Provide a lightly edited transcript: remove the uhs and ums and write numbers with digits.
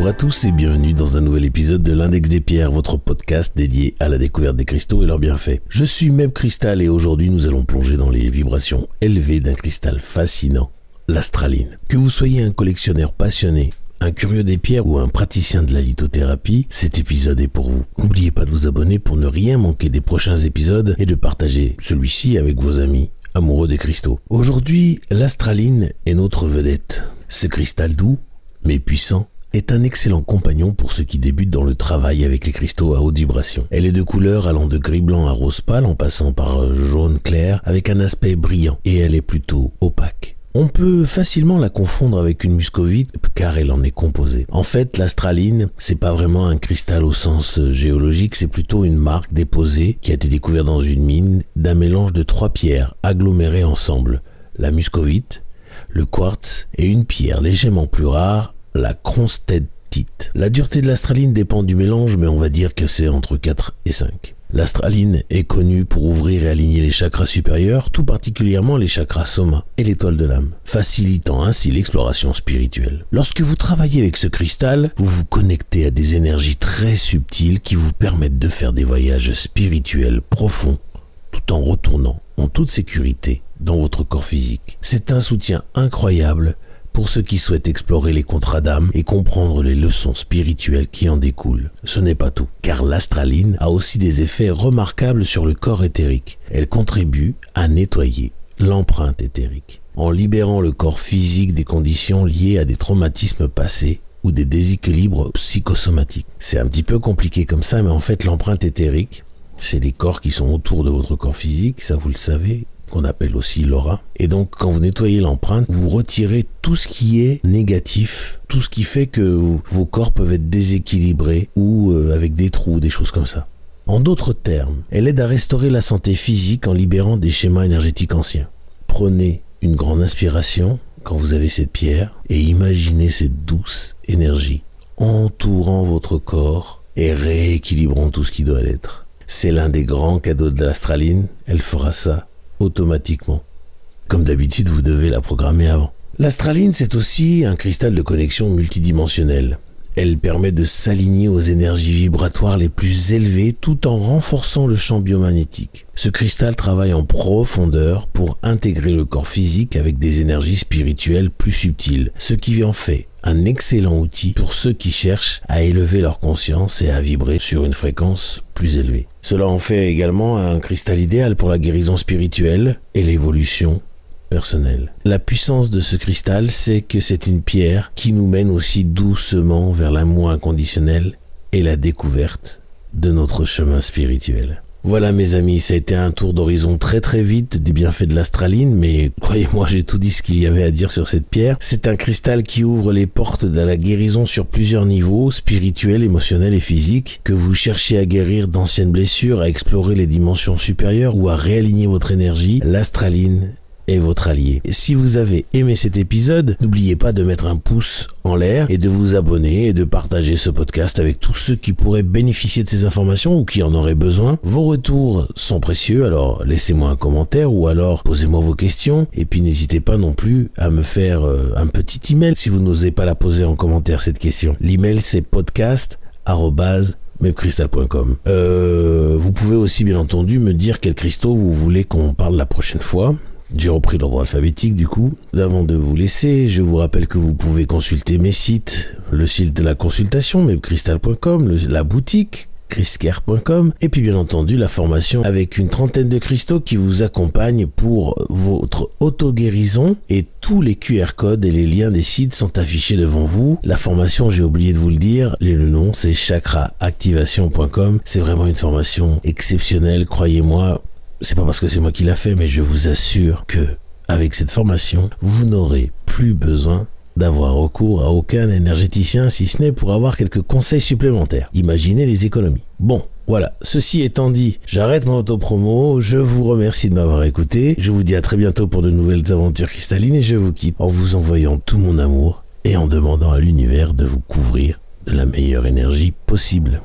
Bonjour à tous et bienvenue dans un nouvel épisode de l'Index des Pierres, votre podcast dédié à la découverte des cristaux et leurs bienfaits. Je suis Meb Cristal et aujourd'hui nous allons plonger dans les vibrations élevées d'un cristal fascinant, l'astraline. Que vous soyez un collectionneur passionné, un curieux des pierres ou un praticien de la lithothérapie, cet épisode est pour vous. N'oubliez pas de vous abonner pour ne rien manquer des prochains épisodes et de partager celui-ci avec vos amis amoureux des cristaux. Aujourd'hui, l'astraline est notre vedette. Ce cristal doux, mais puissant, est un excellent compagnon pour ceux qui débutent dans le travail avec les cristaux à haute vibration. Elle est de couleur allant de gris blanc à rose pâle en passant par jaune clair avec un aspect brillant et elle est plutôt opaque. On peut facilement la confondre avec une muscovite car elle en est composée. En fait, l'astraline, c'est pas vraiment un cristal au sens géologique, c'est plutôt une marque déposée qui a été découverte dans une mine d'un mélange de 3 pierres agglomérées ensemble. La muscovite, le quartz et une pierre légèrement plus rare, la kronstedtite. La dureté de l'astraline dépend du mélange, mais on va dire que c'est entre 4 et 5. L'astraline est connue pour ouvrir et aligner les chakras supérieurs, tout particulièrement les chakras soma et l'étoile de l'âme, facilitant ainsi l'exploration spirituelle. Lorsque vous travaillez avec ce cristal, vous vous connectez à des énergies très subtiles qui vous permettent de faire des voyages spirituels profonds, tout en retournant en toute sécurité dans votre corps physique. C'est un soutien incroyable pour ceux qui souhaitent explorer les contrats d'âme et comprendre les leçons spirituelles qui en découlent. Ce n'est pas tout, car l'astraline a aussi des effets remarquables sur le corps éthérique. Elle contribue à nettoyer l'empreinte éthérique, en libérant le corps physique des conditions liées à des traumatismes passés ou des déséquilibres psychosomatiques. C'est un petit peu compliqué comme ça, mais en fait l'empreinte éthérique, c'est les corps qui sont autour de votre corps physique, ça vous le savez, qu'on appelle aussi l'aura. Et donc, quand vous nettoyez l'empreinte, vous retirez tout ce qui est négatif, tout ce qui fait que vos corps peuvent être déséquilibrés ou avec des trous, des choses comme ça. En d'autres termes, elle aide à restaurer la santé physique en libérant des schémas énergétiques anciens. Prenez une grande inspiration quand vous avez cette pierre et imaginez cette douce énergie entourant votre corps et rééquilibrant tout ce qui doit l'être. C'est l'un des grands cadeaux de l'astraline, elle fera ça automatiquement. Comme d'habitude, vous devez la programmer avant. L'astraline, c'est aussi un cristal de connexion multidimensionnel. Elle permet de s'aligner aux énergies vibratoires les plus élevées tout en renforçant le champ biomagnétique. Ce cristal travaille en profondeur pour intégrer le corps physique avec des énergies spirituelles plus subtiles, ce qui en fait un excellent outil pour ceux qui cherchent à élever leur conscience et à vibrer sur une fréquence plus élevée. Cela en fait également un cristal idéal pour la guérison spirituelle et l'évolution personnelle. La puissance de ce cristal, c'est que c'est une pierre qui nous mène aussi doucement vers l'amour inconditionnel et la découverte de notre chemin spirituel. Voilà mes amis, ça a été un tour d'horizon très vite des bienfaits de l'astraline, mais croyez-moi, j'ai tout dit ce qu'il y avait à dire sur cette pierre. C'est un cristal qui ouvre les portes de la guérison sur plusieurs niveaux, spirituels, émotionnels et physiques. Que vous cherchiez à guérir d'anciennes blessures, à explorer les dimensions supérieures ou à réaligner votre énergie, l'astraline est votre allié. Et si vous avez aimé cet épisode, n'oubliez pas de mettre un pouce en l'air et de vous abonner et de partager ce podcast avec tous ceux qui pourraient bénéficier de ces informations ou qui en auraient besoin. Vos retours sont précieux, alors laissez-moi un commentaire ou alors posez-moi vos questions et puis n'hésitez pas non plus à me faire un petit email si vous n'osez pas la poser en commentaire cette question. L'email c'est podcast@mebcristal.com. Vous pouvez aussi bien entendu me dire quels cristaux vous voulez qu'on parle la prochaine fois. J'ai repris l'ordre alphabétique du coup. Avant de vous laisser, je vous rappelle que vous pouvez consulter mes sites, le site de la consultation, mebcristal.com, la boutique, chriscare.com, et puis bien entendu la formation avec une 30aine de cristaux qui vous accompagnent pour votre auto-guérison et tous les QR codes et les liens des sites sont affichés devant vous. La formation, j'ai oublié de vous le dire, le nom c'est chakraactivation.com. C'est vraiment une formation exceptionnelle, croyez-moi. C'est pas parce que c'est moi qui l'a fait, mais je vous assure que avec cette formation, vous n'aurez plus besoin d'avoir recours à aucun énergéticien si ce n'est pour avoir quelques conseils supplémentaires. Imaginez les économies. Bon, voilà, ceci étant dit, j'arrête mon autopromo, je vous remercie de m'avoir écouté, je vous dis à très bientôt pour de nouvelles aventures cristallines et je vous quitte en vous envoyant tout mon amour et en demandant à l'univers de vous couvrir de la meilleure énergie possible.